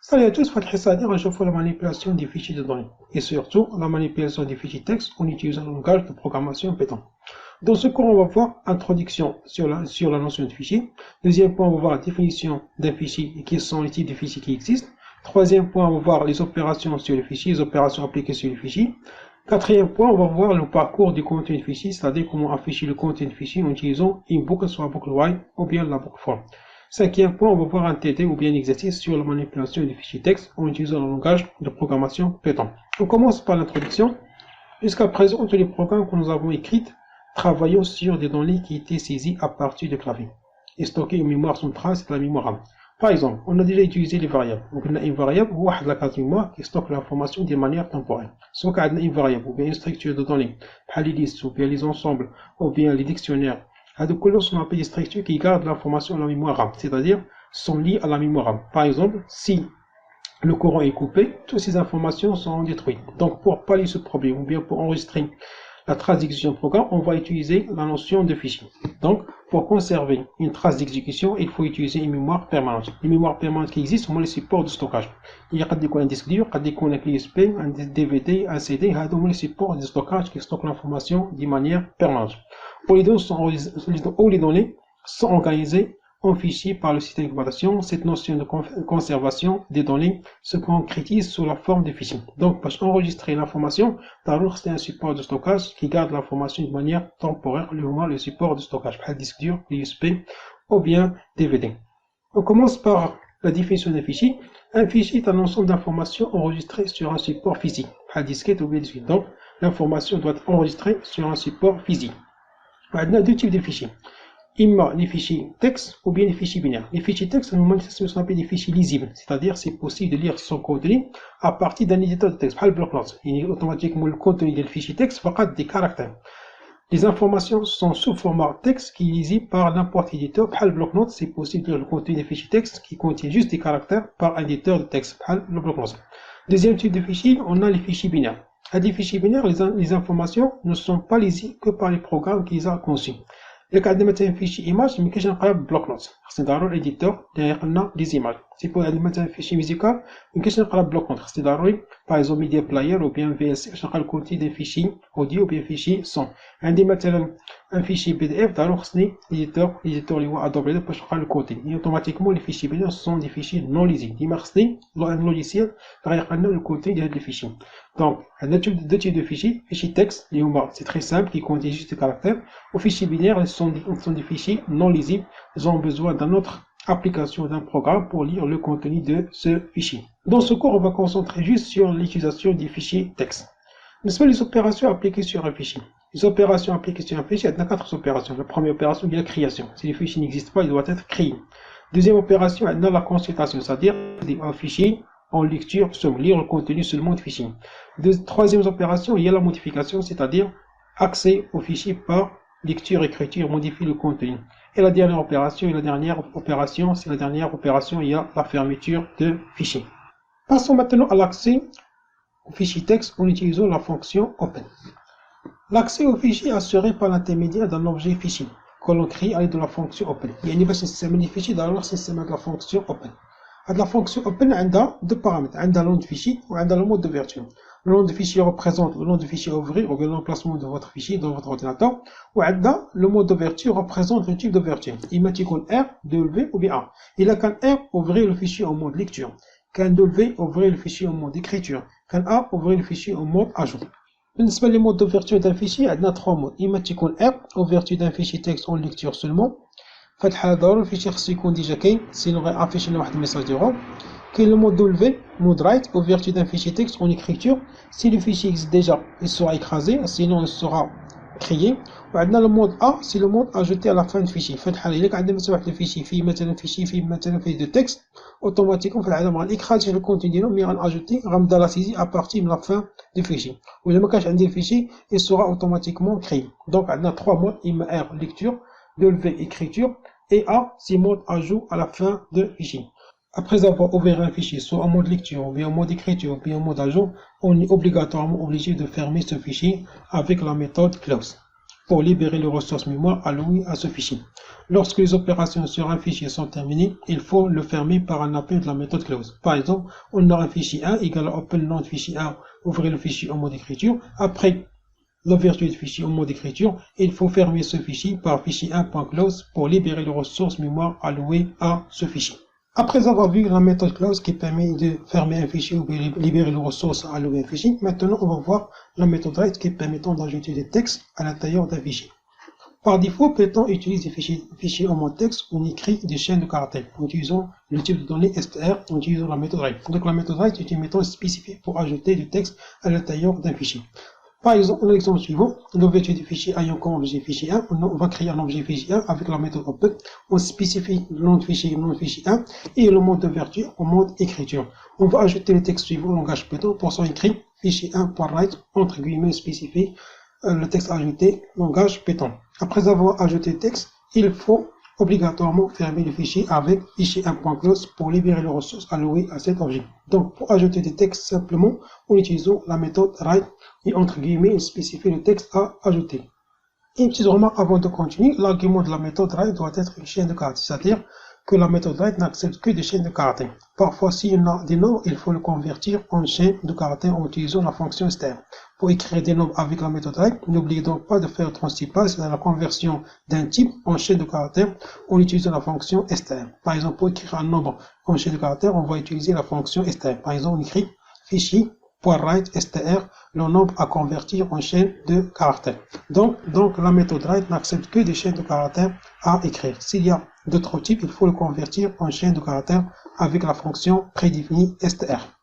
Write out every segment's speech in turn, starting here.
Salut à tous, Fatih Sadi, on chauffe la manipulation des fichiers de données et surtout la manipulation des fichiers texte en utilisant un langage de programmation Python. Dans ce cours, on va voir introduction sur la notion de fichier. Deuxième point, on va voir la définition d'un fichier et quels sont les types de fichiers qui existent. Troisième point, on va voir les opérations sur les fichiers, les opérations appliquées sur les fichiers. Quatrième point, on va voir le parcours du contenu de fichier, c'est-à-dire comment afficher le contenu de fichier en utilisant une boucle, soit la boucle while ou bien la boucle for. Cinquième point, on va voir un TD ou bien un exercice sur la manipulation des fichiers texte en utilisant le langage de programmation Python. On commence par l'introduction. Jusqu'à présent, tous les programmes que nous avons écrits travaillons sur des données qui étaient saisies à partir de clavier et stockées en mémoire centrale, c'est la mémoire RAM. Par exemple, on a déjà utilisé les variables. Donc, on a une variable ou la carte mémoire qui stocke l'information de manière temporelle. Soit qu'on a une variable ou bien une structure de données, les listes ou bien les ensembles ou bien les dictionnaires. De couleurs sont appelées des structures qui gardent l'information à la mémoire RAM, c'est-à-dire sont liées à la mémoire RAM. Par exemple, si le courant est coupé, toutes ces informations sont détruites. Donc, pour pallier ce problème ou bien pour enregistrer la trace d'exécution programme, on va utiliser la notion de fichier. Donc, pour conserver une trace d'exécution, il faut utiliser une mémoire permanente. Les mémoires permanentes qui existent sont les supports de stockage. Il y a un disque dur, un clé USB, un DVD, un CD, les supports de stockage qui stockent l'information de manière permanente. Où les données sont organisées en fichiers par le système d'exploitation, cette notion de conservation des données se concrétise sous la forme de fichiers. Donc, pour enregistrer l'information, d'abord c'est un support de stockage qui garde l'information de manière temporaire, le support de stockage, le disque dur, USB ou bien DVD. On commence par la définition d'un fichier. Un fichier est un ensemble d'informations enregistrées sur un support physique, un disquette ou bien disque. Donc, l'information doit être enregistrée sur un support physique. On a deux types de fichiers. Imma les fichiers texte ou bien les fichiers binaires. Les fichiers texte, normalement, ce sont appelés des fichiers lisibles, c'est-à-dire c'est possible de lire son contenu à partir d'un éditeur de texte, par le bloc-notes. Et automatiquement, le contenu du fichier texte va être des caractères. Les informations sont sous format texte qui est lisible par n'importe quel éditeur, par le bloc-notes. C'est possible de lire le contenu des fichiers texte qui contient juste des caractères par un éditeur de texte, par le bloc-notes. Deuxième type de fichier, on a les fichiers binaires. À des fichiers binaires, les informations ne sont pas lisibles que par les programmes qu'ils ont conçus. Il y a un fichier image, mais que j'ai un bloc-notes. C'est dans l'éditeur, derrière les images. C'est pour un fichier musical, mais que j'ai un bloc-notes. C'est dans par exemple, Media Player ou bien VSC, j'ai un contenu des fichiers audio ou bien fichiers son. Un fichier PDF, alors c'est l'éditeur qui va adopter pour changer le contenu. Et automatiquement, les fichiers binaires sont des fichiers non lisibles. Il marche un logiciel, derrière le contenu des fichiers. Donc, deux types de fichiers. Fichiers texte, c'est très simple, qui contient juste des caractères. Aux fichiers binaires, ils sont des fichiers non lisibles. Ils ont besoin d'une autre application d'un programme pour lire le contenu de ce fichier. Dans ce cours, on va concentrer juste sur l'utilisation des fichiers texte. Mais ce les opérations appliquées sur un fichier. Les opérations appliquées sur un fichier, il y a 4 opérations. La première opération, c'est la création. Si le fichier n'existe pas, il doit être créé. Deuxième opération, il y a la consultation, c'est-à-dire un fichier en lecture, lire le contenu seulement du fichier. Troisième opération, il y a la modification, c'est-à-dire accès au fichier par lecture, écriture, modifier le contenu. Et la dernière opération, il y a la fermeture de fichier. Passons maintenant à l'accès au fichier texte en utilisant la fonction open. L'accès au fichier est assuré par l'intermédiaire d'un objet fichier que l'on crée à l'aide de la fonction open. Il y a une système de fichier dans le système de la fonction open. La fonction open a deux paramètres, un nom de fichier ou un nom d'ouverture. Le nom de fichier représente le nom de fichier à ouvrir ou l'emplacement de votre fichier dans votre ordinateur. Ou le mot d'ouverture représente le type d'ouverture. Il met R, W ou bien A. Il a qu'un R, ouvrir le fichier en mode lecture. Qu'un W, ouvrir le fichier en mode écriture. Qu'un A, ouvrir le fichier en mode ajout. Les modes d'ouverture d'un fichier, il y a 3 modes. Il met R, ouverture d'un fichier texte en lecture seulement. فتح ضروري الفيشي خصو يكون ديجا كاين سينو غيافيش لنا واحد الميساج ديالو. كاين لو مود W, mode write, ouverture d'un fichier texte en écriture. Si le fichier existe déjà, il sera écrasé, sinon il sera créé. وعندنا le mode A, c'est le mode ajouté à la fin du fichier. فتح إلا كان عندنا مثلا واحد الفيشي فيه مثلا فيه دو تكست اوتوماتيكمون في العاده ما غنكراسيش الكونتي ديالو مي غناجوتي غنبدا لا سيزي à partir de la fin du fichier. وإلا ما كانش عندي الفيشي il sera automatiquement créé. Donc عندنا 3 modes, R lecture, W écriture et A, c'est mode ajout à la fin de fichier. Après avoir ouvert un fichier, soit en mode lecture, ou bien en mode écriture, ou bien en mode ajout, on est obligatoirement obligé de fermer ce fichier avec la méthode close. pour libérer les ressources mémoire allouées à ce fichier. Lorsque les opérations sur un fichier sont terminées, il faut le fermer par un appel de la méthode close. Par exemple, on a un fichier 1 égale à open nom de fichier 1, ouvrir le fichier en mode écriture. Après l'ouverture du fichier en mode écriture, il faut fermer ce fichier par fichier 1.close pour libérer les ressources mémoire allouées à ce fichier. Après avoir vu la méthode close qui permet de fermer un fichier ou libérer les ressources allouées à un fichier, maintenant on va voir la méthode write qui permet d'ajouter des textes à l'intérieur d'un fichier. Par défaut, Python utilise des fichiers en mode texte où on écrit des chaînes de caractères en utilisant le type de données str en utilisant la méthode write. Donc la méthode write est une méthode spécifique pour ajouter du texte à l'intérieur d'un fichier. Par exemple, dans l'exemple suivant, l'objet du fichier ayant comme objet fichier 1, on va créer un objet fichier 1 avec la méthode open. On spécifie le nom de fichier 1 et le mode d'ouverture au mode écriture. On va ajouter le texte suivant au langage Python pour son écrit fichier 1.write entre guillemets spécifier le texte ajouté langage Python. Après avoir ajouté le texte, il faut obligatoirement fermer le fichier avec fichier 1.close pour libérer les ressources allouées à cet objet. Donc, pour ajouter des textes simplement, en utilisant la méthode write et entre guillemets spécifier le texte à ajouter. Et une petite remarque avant de continuer, l'argument de la méthode write doit être une chaîne de caractères, c'est-à-dire que la méthode write n'accepte que des chaînes de caractères. Parfois, s'il y en a des nombres, il faut le convertir en chaîne de caractères en utilisant la fonction str. Pour écrire des nombres avec la méthode write, n'oubliez donc pas de faire le transipal, c'est la conversion d'un type en chaîne de caractères en utilisant la fonction str. Par exemple, pour écrire un nombre en chaîne de caractères, on va utiliser la fonction str. Par exemple, on écrit fichier.write str, le nombre à convertir en chaîne de caractères. Donc la méthode write n'accepte que des chaînes de caractères à écrire. S'il y a d'autres types, il faut le convertir en chaîne de caractères avec la fonction prédéfinie str.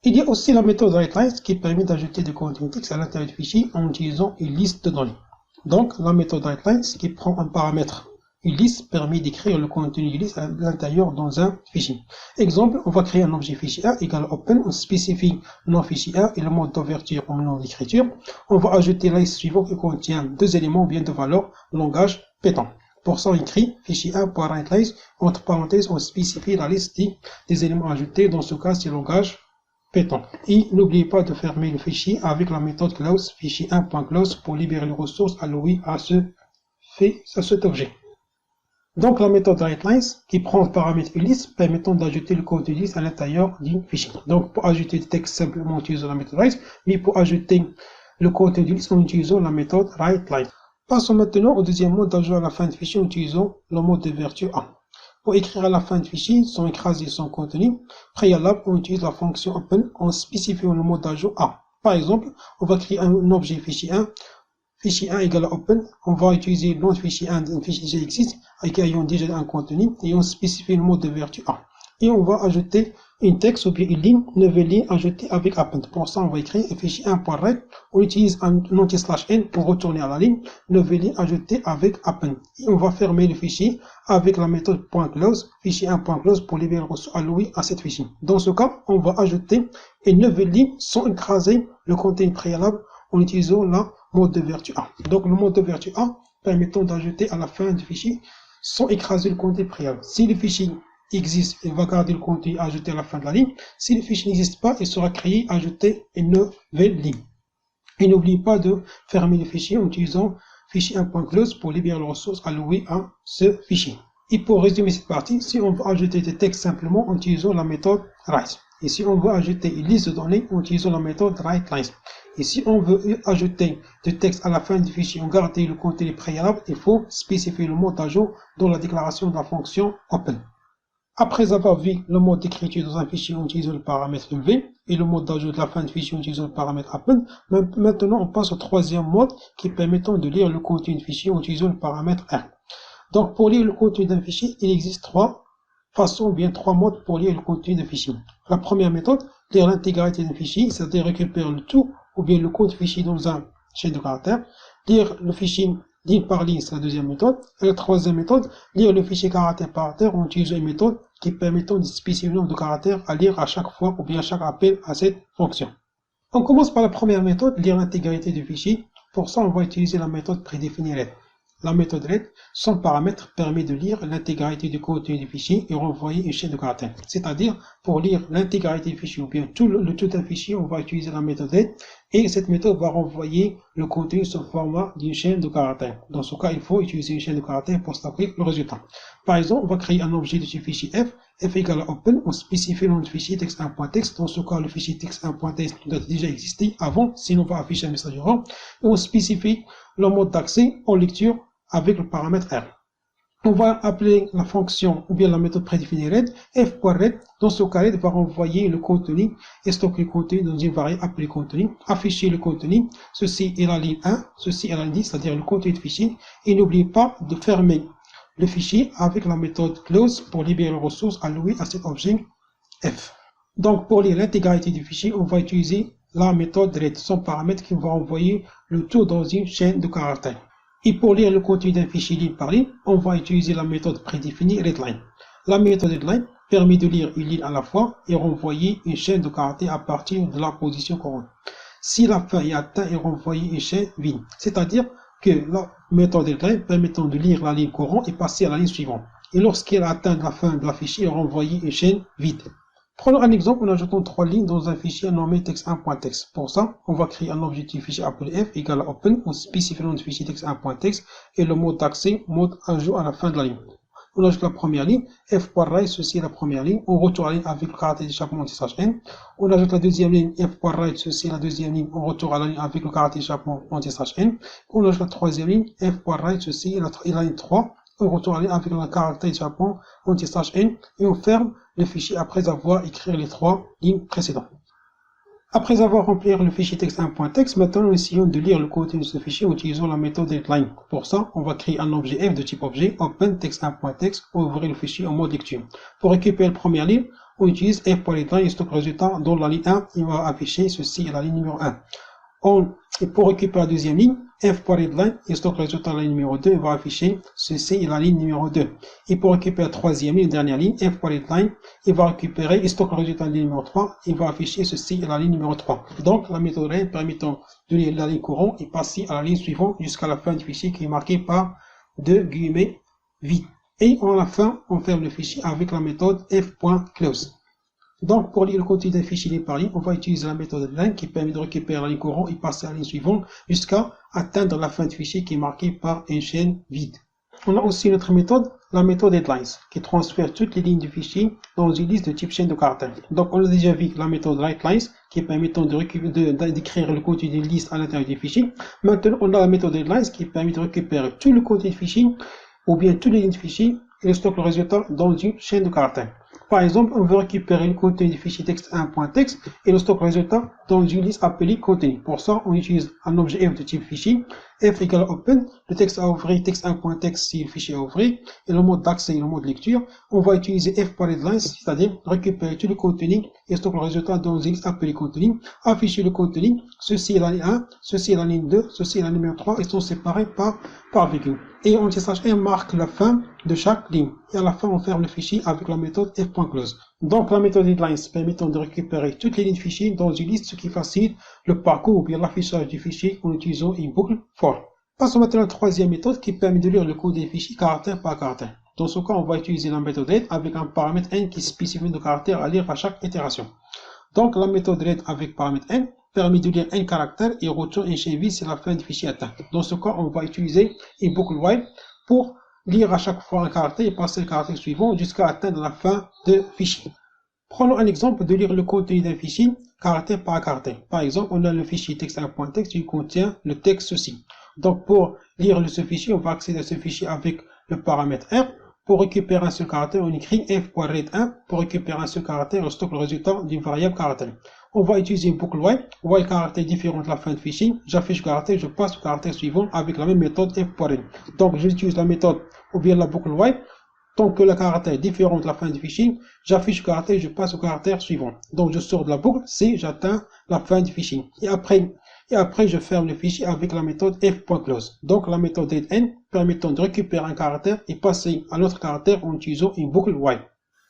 Il y a aussi la méthode writeLine qui permet d'ajouter des contenus texte à l'intérieur du fichier en utilisant une liste de données. Donc la méthode writeLine qui prend un paramètre une liste permet d'écrire le contenu de liste à l'intérieur dans un fichier. Exemple, on va créer un objet fichier 1 égale open, on spécifie le nom fichier 1 et le mode d'ouverture comme nom d'écriture. On va ajouter la liste suivante qui contient deux éléments bien de valeur langage Python. Pour ça, on écrit fichier 1.writeLine, entre parenthèses, on spécifie la liste des éléments ajoutés, dans ce cas, c'est langage Python. Et n'oubliez pas de fermer le fichier avec la méthode close, fichier 1.close pour libérer les ressources allouées à cet objet. Donc la méthode writeLine qui prend en paramètre une liste permettant d'ajouter le contenu de liste à l'intérieur du fichier. Donc pour ajouter le texte simplement en utilisant la méthode write, mais pour ajouter le contenu de liste en utilisant la méthode writeLine. Passons maintenant au deuxième mode d'ajout à la fin du fichier en utilisant le mode d'ouverture A. Pour écrire à la fin du fichier sans écraser son contenu préalable, on utilise la fonction open en spécifiant le mode d'ajout A. Par exemple, on va créer un objet fichier 1. Fichier 1 égale à open, on va utiliser le nom de fichier 1 d'un fichier qui existe, ayant déjà un contenu, et on spécifie le mode d'ouverture A. Et on va ajouter une texte ou bien une ligne, nouvelle ligne ajoutée avec append. Pour ça, on va écrire fichier 1.write, on utilise un anti/n pour retourner à la ligne, nouvelle ligne ajoutée avec append. Et on va fermer le fichier avec la méthode .close, fichier 1.close pour libérer les ressources allouées à cet fichier. Dans ce cas, on va ajouter une nouvelle ligne sans écraser le contenu préalable en utilisant la mode d'ouverture A. Donc le mode d'ouverture A permettant d'ajouter à la fin du fichier sans écraser le contenu préalable. Si le fichier existe, il va garder le contenu ajouté à la fin de la ligne. Si le fichier n'existe pas, il sera créé, ajouter une nouvelle ligne. Et n'oubliez pas de fermer le fichier en utilisant fichier 1.close pour libérer les ressources allouées à ce fichier. Et pour résumer cette partie, si on veut ajouter des textes simplement en utilisant la méthode write. Et si on veut ajouter une liste de données en utilisant la méthode writeLine. Et si on veut ajouter du texte à la fin du fichier en gardant le contenu préalable, il faut spécifier le mode d'ajout dans la déclaration de la fonction open. Après avoir vu le mode d'écriture dans un fichier en utilisant le paramètre v et le mode d'ajout de la fin du fichier en utilisant le paramètre append, maintenant on passe au troisième mode qui permet de lire le contenu du fichier en utilisant le paramètre r. Donc pour lire le contenu d'un fichier, il existe trois façons, bien trois modes pour lire le contenu d'un fichier. La première méthode, lire l'intégralité d'un fichier, c'est-à-dire récupérer le tout ou bien le contenu du fichier dans un chaîne de caractères. Lire le fichier ligne par ligne, c'est la deuxième méthode. Et la troisième méthode, lire le fichier caractère par caractère en utilisant une méthode qui permet de spécifier le nombre de caractères à lire à chaque fois ou bien à chaque appel à cette fonction. On commence par la première méthode, lire l'intégralité du fichier. Pour ça, on va utiliser la méthode prédéfinie let. la méthode read, son paramètre permet de lire l'intégralité du contenu du fichier et renvoyer une chaîne de caractères. C'est-à-dire, pour lire l'intégralité du fichier ou bien tout un fichier, on va utiliser la méthode read et cette méthode va renvoyer le contenu sous format d'une chaîne de caractères. Dans ce cas, il faut utiliser une chaîne de caractères pour stopper le résultat. Par exemple, on va créer un objet de ce fichier f égale à open, on spécifie le nom du fichier text1.txt. Dans ce cas, le fichier text1.txt doit déjà exister avant, sinon on va afficher un message erreur. Et on spécifie le mode d'accès en lecture avec le paramètre R. On va appeler la fonction ou bien la méthode prédéfinie read, f.read. Dans ce cas, read va renvoyer le contenu et stocker le contenu dans une variable appelée contenu, afficher le contenu, ceci est la ligne 1, ceci est la ligne 10, c'est-à-dire le contenu du fichier, et n'oubliez pas de fermer le fichier avec la méthode close pour libérer les ressources allouées à cet objet f. Donc pour lire l'intégralité du fichier, on va utiliser la méthode read, son paramètre qui va envoyer le tout dans une chaîne de caractères. Et pour lire le contenu d'un fichier ligne par ligne, on va utiliser la méthode prédéfinie readline. La méthode readline permet de lire une ligne à la fois et renvoyer une chaîne de caractères à partir de la position courante. Si la fin est atteinte, il renvoie une chaîne vide, c'est-à-dire que la méthode readline permettant de lire la ligne courante et passer à la ligne suivante. Et lorsqu'elle atteint la fin de la fichier, il renvoie une chaîne vide. Prenons un exemple en ajoutant 3 lignes dans un fichier nommé text1.txt. Pour ça, on va créer un objectif fichier appelé f égale à open, on spécifie le nom du fichier text1.txt et le mode d'accès, mode ajout à la fin de la ligne. On ajoute la première ligne, f.write, ceci est la première ligne, on retourne la ligne avec le caractère d'échappement anti/n. On ajoute la deuxième ligne, f.write, ceci est la deuxième ligne, on retourne à la ligne avec le caractère d'échappement anti/n. On ajoute la troisième ligne, f.write, ceci est la ligne 3. On retourne avec le caractère d'échappement anti/n et on ferme le fichier après avoir écrit les 3 lignes précédentes. Après avoir rempli le fichier text1.txt, maintenant nous essayons de lire le contenu de ce fichier en utilisant la méthode readline. Pour ça, on va créer un objet f de type objet, open text1.txt, pour ouvrir le fichier en mode lecture. Pour récupérer la première ligne, on utilise f.readline et stocke le résultat dans la ligne 1, il va afficher ceci est la ligne numéro 1. Et pour récupérer la deuxième ligne, f.readline et stocke le résultat de la ligne numéro 2, il va afficher ceci est la ligne numéro 2. Et pour récupérer la troisième ligne, dernière ligne, f.readline, il va récupérer et stocke le résultat de la ligne numéro 3, il va afficher ceci est la ligne numéro 3. Donc la méthode read permettant de lire la ligne courante et passer à la ligne suivante jusqu'à la fin du fichier qui est marqué par deux guillemets vides. Et à la fin, on ferme le fichier avec la méthode f.close. Donc, pour lire le contenu d'un fichier ligne par ligne, on va utiliser la méthode readline qui permet de récupérer la ligne courante et passer à la ligne suivante jusqu'à atteindre la fin du fichier qui est marquée par une chaîne vide. On a aussi notre méthode, la méthode readlines, qui transfère toutes les lignes du fichier dans une liste de type chaîne de caractères. Donc, on a déjà vu la méthode writelines qui permettant d'écrire le contenu d'une liste à l'intérieur du fichier. Maintenant, on a la méthode readlines qui permet de récupérer tout le contenu du fichier ou bien toutes les lignes du fichier et de stocker le résultat dans une chaîne de caractères. Par exemple, on veut récupérer le contenu du fichier text1.txt et le stock résultat dans une liste appelée contenu. Pour ça, on utilise un objet f de type fichier, f égale open, le texte à ouvrir, text1.txt c'est le fichier à ouvrir, et le mode d'accès et le mode lecture. On va utiliser f.readlines, c'est-à-dire récupérer tout le contenu et stocker le résultat dans une liste appelée contenu, afficher le contenu, ceci est la ligne 1, ceci est la ligne 2, ceci est la numéro 3, ils sont séparés par virgule. Et anti/n marque la fin de chaque ligne. Et à la fin, on ferme le fichier avec la méthode f.close. Donc, la méthode readlines permettant de récupérer toutes les lignes de fichier dans une liste, ce qui facilite le parcours ou bien l'affichage du fichier en utilisant une boucle for. Passons maintenant à la troisième méthode qui permet de lire le code des fichiers caractère par caractère. Dans ce cas, on va utiliser la méthode read avec un paramètre n qui spécifie le caractère à lire à chaque itération. Donc, la méthode read avec paramètre n permet de lire un caractère et retourne un chaîne vide si la fin du fichier atteint. Dans ce cas, on va utiliser une boucle while pour lire à chaque fois un caractère et passer le caractère suivant jusqu'à atteindre la fin du fichier. Prenons un exemple de lire le contenu d'un fichier caractère par caractère. Par exemple, on a le fichier text1.txt qui contient le texte ceci. Donc, pour lire ce fichier, on va accéder à ce fichier avec le paramètre R. Pour récupérer un seul caractère, on écrit f.read1. Pour récupérer un seul caractère, on stocke le résultat d'une variable caractère. On va utiliser une boucle while caractère différent de la fin de fichier. J'affiche le caractère, je passe au caractère suivant avec la même méthode f.read. Donc, j'utilise la méthode ou bien la boucle while. Tant que le caractère est différent de la fin du fichier, j'affiche le caractère, je passe au caractère suivant. Donc, je sors de la boucle si j'atteins la fin du fichier. Et après, je ferme le fichier avec la méthode f.close. Donc, la méthode readn permettant de récupérer un caractère et passer à l'autre caractère en utilisant une boucle while.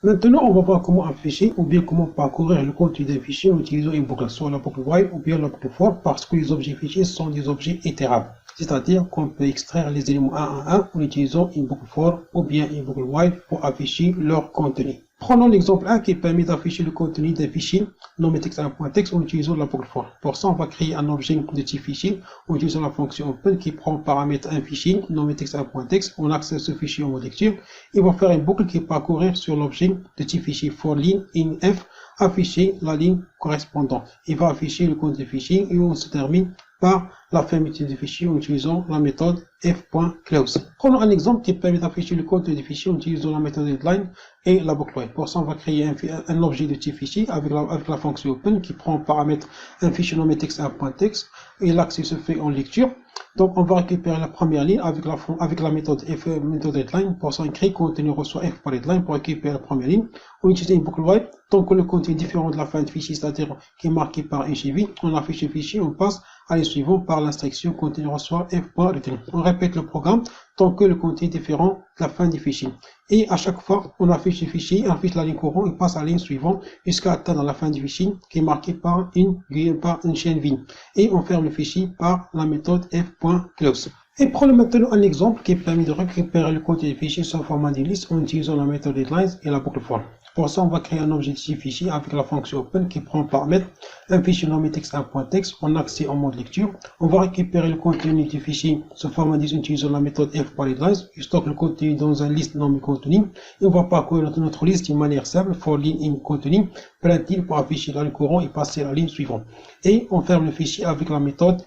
Maintenant, on va voir comment afficher ou bien comment parcourir le contenu d'un fichier en utilisant une boucle, soit la boucle while ou bien la boucle for, parce que les objets fichiers sont des objets itérables. c'est-à-dire qu'on peut extraire les éléments un à un en utilisant une boucle for ou bien une boucle while pour afficher leur contenu. Prenons l'exemple 1 qui permet d'afficher le contenu des fichiers nommé text1.txt en utilisant la boucle for. Pour ça, on va créer un objet de type fichier en utilisant la fonction open qui prend en paramètre un fichier nommé text1.txt. On accède ce fichier en mode lecture et on va faire une boucle qui parcourir sur l'objet de type fichier for line in f, afficher la ligne correspondante. Il va afficher le contenu du fichier et on se termine par la fermeture du fichier en utilisant la méthode f.close. Prenons un exemple qui permet d'afficher le contenu du fichier en utilisant la méthode headline et la boucle while. Pour ça, on va créer un objet de type fichier avec la fonction open qui prend en paramètre un fichier nommé text1.txt et l'accès se fait en lecture. Donc, on va récupérer la première ligne avec la méthode headline. Pour ça, on crée contenu reçoit f par headline pour récupérer la première ligne. On utilise une boucle while. Tant que le contenu est différent de la fin de fichier, c'est-à-dire qui est marqué par un HV, on affiche le fichier, on passe à la suivante par l'instruction contenu reçoit f.return. On répète le programme tant que le contenu est différent de la fin du fichier. Et à chaque fois, on affiche le fichier, on affiche la ligne courante et passe à la ligne suivante jusqu'à atteindre la fin du fichier qui est marqué par une chaîne vide. Et on ferme le fichier par la méthode f.close. Et prenons maintenant un exemple qui permet de récupérer le contenu du fichier sous format de liste en utilisant la méthode headlines et la boucle for. Pour ça, on va créer un objet de type fichier avec la fonction open qui prend en paramètre un fichier nommé text1.txt en accès en mode lecture. On va récupérer le contenu du fichier sous format de liste en utilisant la méthode f.headlines. Il stocke le contenu dans une liste nommée contenu. Et on va parcourir notre liste d'une manière simple for line in contenu, plein-til pour afficher la ligne courante et passer à la ligne suivante. Et on ferme le fichier avec la méthode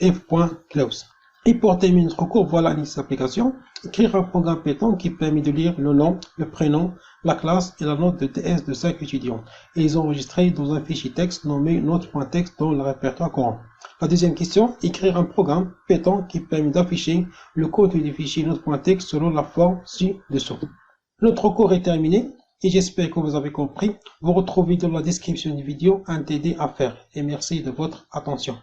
f.close. Et pour terminer notre cours, voilà liste d'application. Écrire un programme Python qui permet de lire le nom, le prénom, la classe et la note de TS de 5 étudiants. Et ils ont enregistré dans un fichier texte nommé note.txt dans le répertoire courant. La deuxième question, écrire un programme Python qui permet d'afficher le contenu du fichier note.txt selon la forme ci-dessous. Notre cours est terminé et j'espère que vous avez compris. Vous retrouvez dans la description de la vidéo un TD à faire et merci de votre attention.